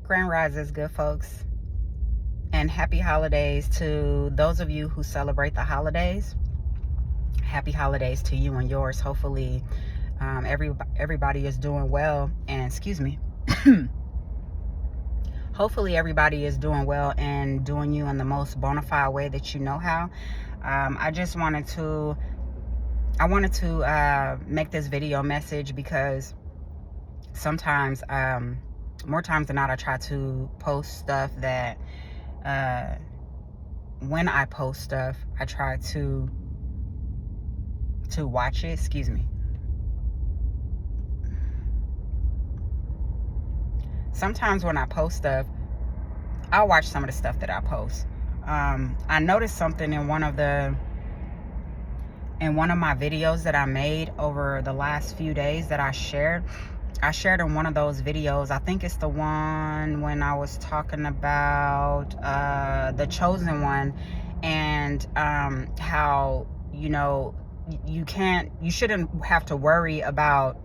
Grand Rises, good folks, and happy holidays to those of you who celebrate the holidays. Happy holidays to you and yours. Hopefully, everybody is doing well. And excuse me. Hopefully, everybody is doing well and doing you in the most bona fide way that you know how. I wanted to make this video message because sometimes, more times than not, I try to post stuff that when I post stuff, I try to watch it. Excuse me. Sometimes when I post stuff, I'll watch some of the stuff that I post. I noticed something in one of my videos that I made over the last few days that I shared. I shared in one of those videos, I think it's the one when I was talking about the chosen one, and how, you shouldn't have to worry about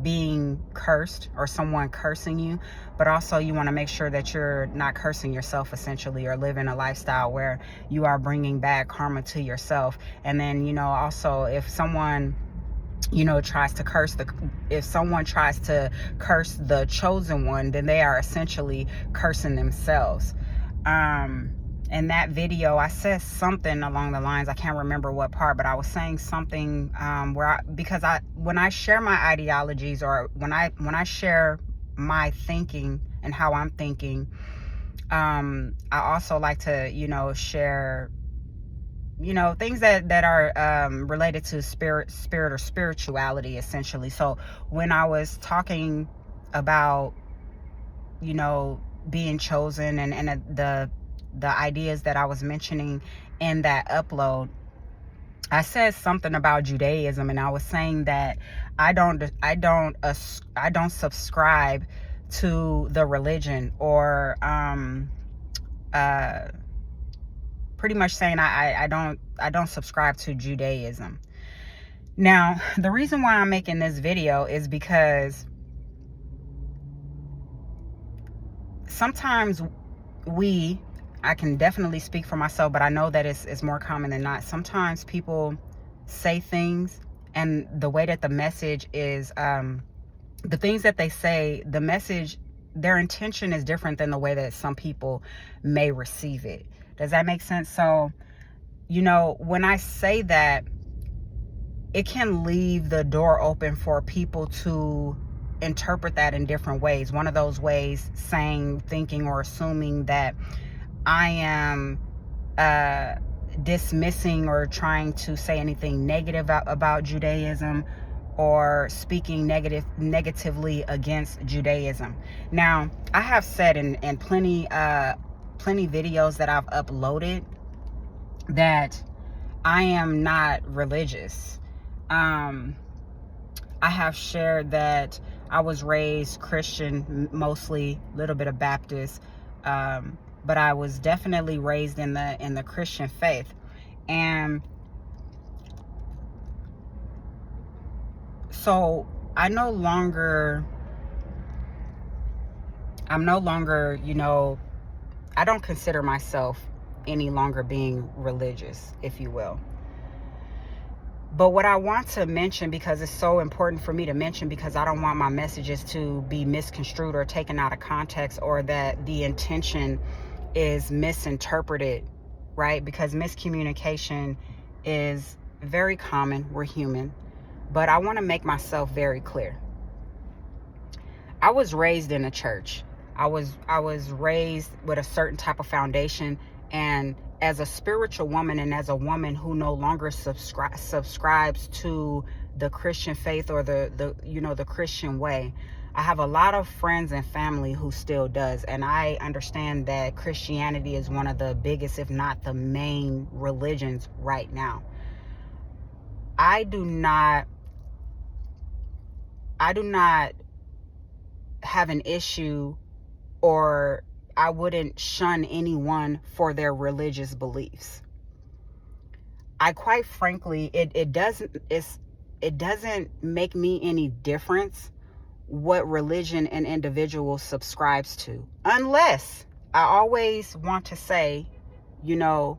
being cursed or someone cursing you, but also you want to make sure that you're not cursing yourself, essentially, or living a lifestyle where you are bringing bad karma to yourself. And then, also, if someone tries to curse the chosen one, then they are essentially cursing themselves. In that video, I said something along the lines, I can't remember what part, but I was saying something when I share my ideologies, or when I share my thinking and how I'm thinking, I also like to share things that are related to spirit or spirituality, essentially. So when I was talking about being chosen and the ideas that I was mentioning in that upload, I said something about Judaism, and I was saying that I don't subscribe to the religion, or pretty much saying I don't subscribe to Judaism. Now, the reason why I'm making this video is because sometimes I can definitely speak for myself, but I know that it's more common than not. Sometimes people say things, and the way that the message is, the things that they say, the message, their intention is different than the way that some people may receive it. Does that make sense? So, when I say that, it can leave the door open for people to interpret that in different ways. One of those ways, thinking or assuming that I am dismissing or trying to say anything negative about Judaism, or speaking negatively against Judaism. Now, I have said in plenty videos that I've uploaded that I am not religious. I have shared that I was raised Christian, mostly, a little bit of Baptist, but I was definitely raised in the Christian faith. And so I'm no longer, I don't consider myself any longer being religious, if you will. But what I want to mention, because it's so important for me to mention, because I don't want my messages to be misconstrued or taken out of context, or that the intention is misinterpreted, right? Because miscommunication is very common. We're human. But I want to make myself very clear. I was raised in a church. I was raised with a certain type of foundation, and as a spiritual woman, and as a woman who no longer subscribes to the Christian faith, or the Christian way, I have a lot of friends and family who still does, and I understand that Christianity is one of the biggest, if not the main, religions right now. I do not have an issue, or I wouldn't shun anyone for their religious beliefs. I quite frankly, it doesn't make me any difference what religion an individual subscribes to. Unless, I always want to say, you know,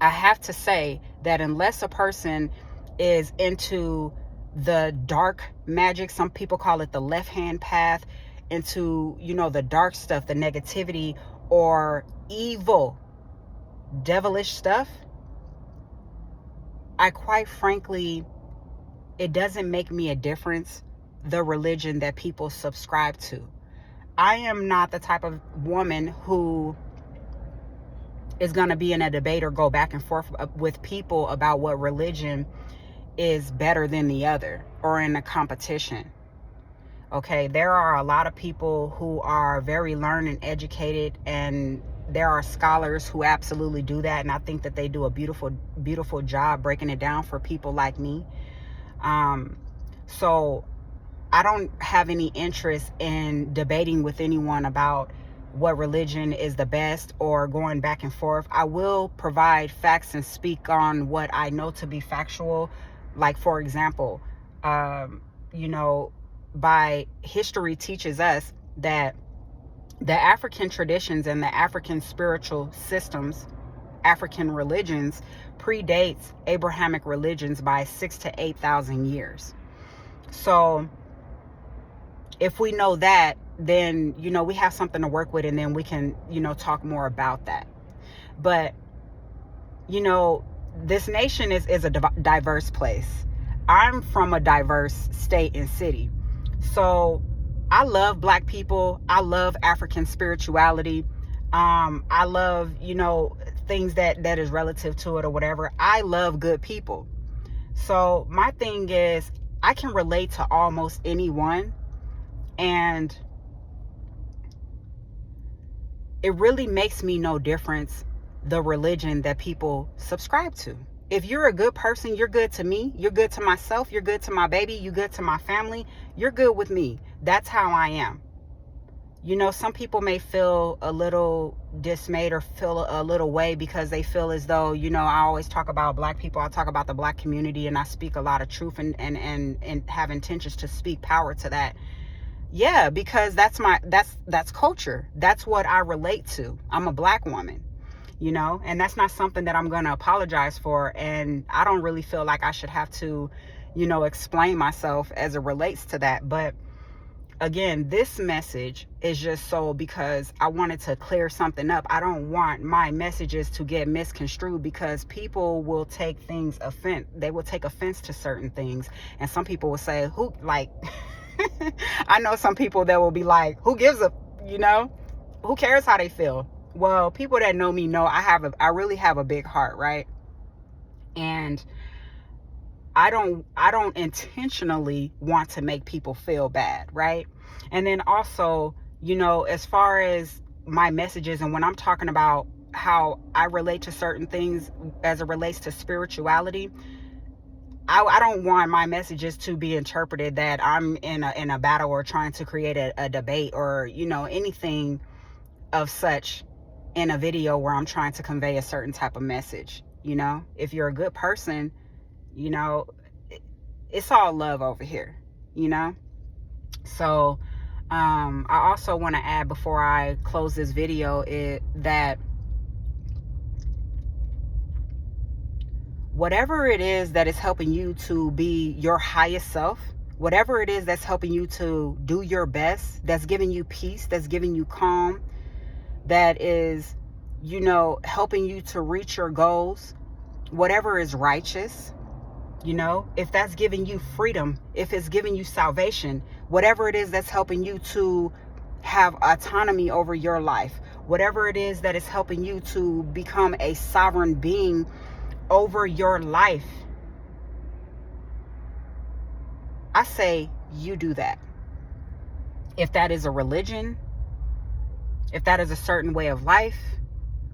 I have to say that unless a person is into the dark magic, some people call it the left hand path, into, you know, the dark stuff, the negativity or evil, devilish stuff, I quite frankly, it doesn't make me a difference the religion that people subscribe to. I am not the type of woman who is going to be in a debate or go back and forth with people about what religion is better than the other or in a competition. Okay, there are a lot of people who are very learned and educated, and there are scholars who absolutely do that, and I think that they do a beautiful job breaking it down for people like me. So I don't have any interest in debating with anyone about what religion is the best or going back and forth. I will provide facts and speak on what I know to be factual. Like, for example, you know, by history teaches us that the African traditions and the African spiritual systems, African religions, predates Abrahamic religions by 6,000 to 8,000 years. So if we know that, then, you know, we have something to work with, and then we can, you know, talk more about that. But, you know, this nation is a diverse place. I'm from a diverse state and city. So I love Black people. I love African spirituality. I love, you know, things that is relative to it or whatever. I love good people. So my thing is, I can relate to almost anyone, and it really makes me no difference the religion that people subscribe to. If you're a good person, you're good to me, you're good to myself, you're good to my baby, you're good to my family, you're good with me. That's how I am. You know, some people may feel a little dismayed or feel a little way because they feel as though, you know, I always talk about Black people, I talk about the Black community, and I speak a lot of truth and have intentions to speak power to that. Yeah, because that's culture. That's what I relate to. I'm a Black woman, you know, and that's not something that I'm going to apologize for. And I don't really feel like I should have to, you know, explain myself as it relates to that. But again, this message is just so because I wanted to clear something up. I don't want my messages to get misconstrued, because people will take things offense. They will take offense to certain things. And some people will say, who, like, I know some people that will be like, who gives a, you know, who cares how they feel? Well, people that know me know I really have a big heart, right? And I don't intentionally want to make people feel bad, right? And then also, you know, as far as my messages and when I'm talking about how I relate to certain things as it relates to spirituality, I don't want my messages to be interpreted that I'm in a battle or trying to create a debate or, you know, anything of such in a video where I'm trying to convey a certain type of message. You know, if you're a good person, you know, it's all love over here, you know? So, I also want to add before I close this video that whatever it is that is helping you to be your highest self, whatever it is that's helping you to do your best, that's giving you peace, that's giving you calm, that is, you know, helping you to reach your goals, whatever is righteous, you know, if that's giving you freedom, if it's giving you salvation, whatever it is that's helping you to have autonomy over your life, whatever it is that is helping you to become a sovereign being over your life, I say you do that. If that is a religion, if that is a certain way of life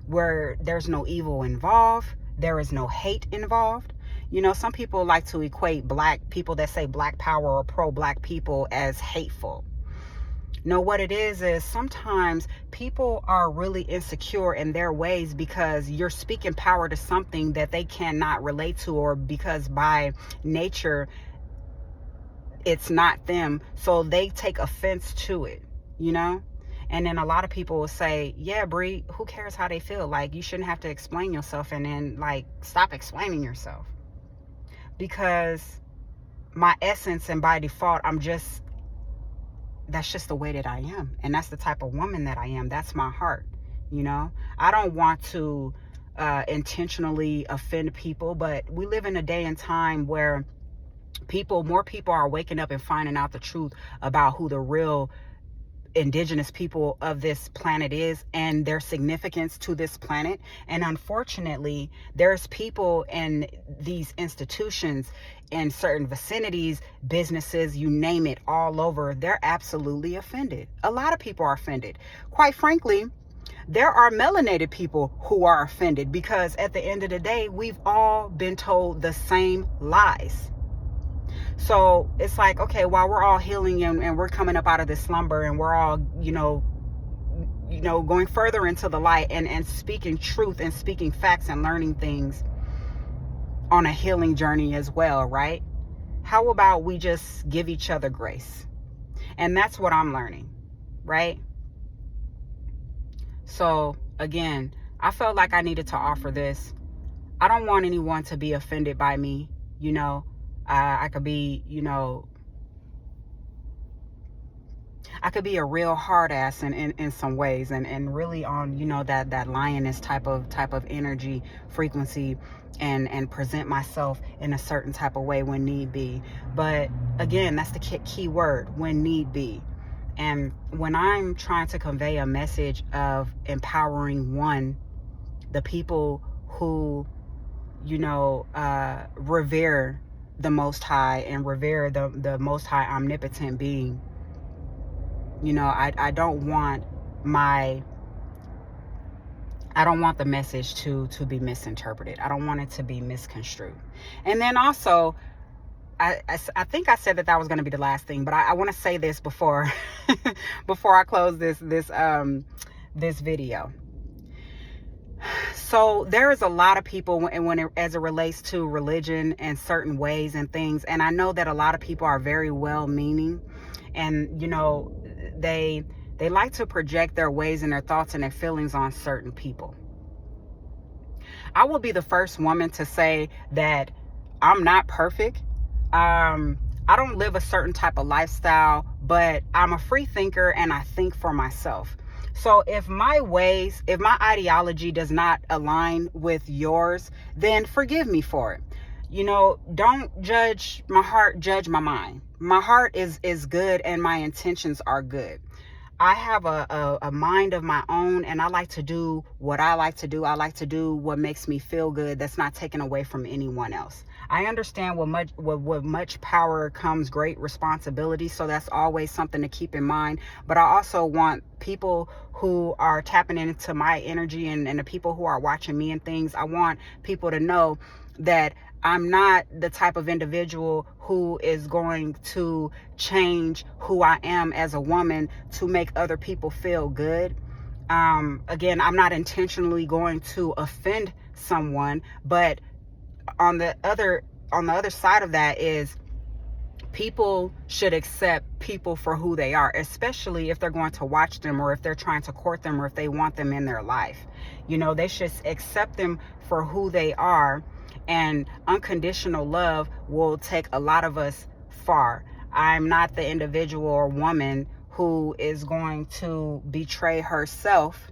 where there's no evil involved, there is no hate involved. You know, some people like to equate Black people that say Black power or pro-Black people as hateful. No, what it is sometimes people are really insecure in their ways because you're speaking power to something that they cannot relate to, or because by nature it's not them, so they take offense to it, you know? And then a lot of people will say, yeah, Bree, who cares how they feel? Like, you shouldn't have to explain yourself. And then, like, stop explaining yourself. Because my essence, and by default, that's just the way that I am. And that's the type of woman that I am. That's my heart, you know? I don't want to intentionally offend people, but we live in a day and time where more people are waking up and finding out the truth about who the real indigenous people of this planet is and their significance to this planet. And unfortunately, there's people in these institutions, in certain vicinities, businesses, you name it, all over, they're absolutely offended. A lot of people are offended. Quite frankly, there are melanated people who are offended, because at the end of the day, we've all been told the same lies. So it's like, okay, while we're all healing and we're coming up out of this slumber, and we're all, going further into the light and speaking truth and speaking facts and learning things on a healing journey as well, right? How about we just give each other grace? And that's what I'm learning, right? So again, I felt like I needed to offer this. I don't want anyone to be offended by me, I could be, I could be a real hard ass in some ways, and really on, that lioness type of energy frequency, and present myself in a certain type of way when need be. But again, that's the key word, when need be. And when I'm trying to convey a message of empowering the people who, revere the Most High and revere the Most High omnipotent being, I don't want the message to be misinterpreted. I don't want it to be misconstrued. And then also, I think I said that was going to be the last thing, but I want to say this before before I close this video. So there is a lot of people as it relates to religion and certain ways and things, and I know that a lot of people are very well-meaning, and they like to project their ways and their thoughts and their feelings on certain people. I will be the first woman to say that I'm not perfect. I don't live a certain type of lifestyle, but I'm a free thinker and I think for myself. So if my ideology does not align with yours, then forgive me for it. Don't judge my heart, judge my mind. My heart is good and my intentions are good. I have a mind of my own, and I like to do what I like to do. I like to do what makes me feel good, that's not taken away from anyone else. I understand with much power comes great responsibility, so that's always something to keep in mind. But I also want people who are tapping into my energy and the people who are watching me and things, I want people to know that I'm not the type of individual who is going to change who I am as a woman to make other people feel good. Again, I'm not intentionally going to offend someone, but on the other side of that is, people should accept people for who they are, especially if they're going to watch them, or if they're trying to court them, or if they want them in their life. They should accept them for who they are. And unconditional love will take a lot of us far. I'm not the individual or woman who is going to betray herself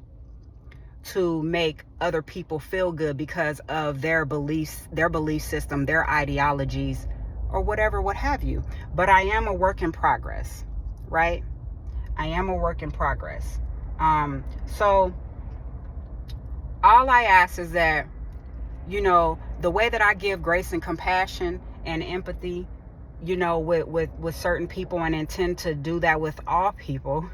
to make other people feel good because of their beliefs, their belief system, their ideologies, or whatever, what have you. But I am a work in progress, right? I am a work in progress. So all I ask is that, the way that I give grace and compassion and empathy, with certain people, and intend to do that with all people,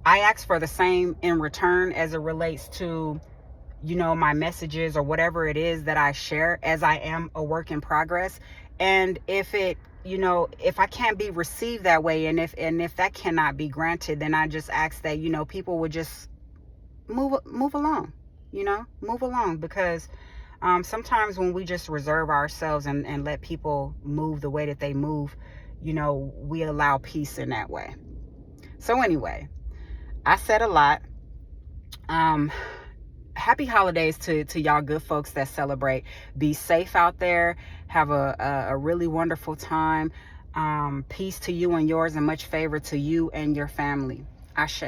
I ask for the same in return as it relates to, my messages or whatever it is that I share, as I am a work in progress. And if I can't be received that way, and if that cannot be granted, then I just ask that, people would just move along, move along, because Sometimes when we just reserve ourselves and let people move the way that they move, we allow peace in that way. So anyway, I said a lot. Happy holidays to y'all good folks that celebrate. Be safe out there. Have a really wonderful time. Peace to you and yours, and much favor to you and your family. Ashe.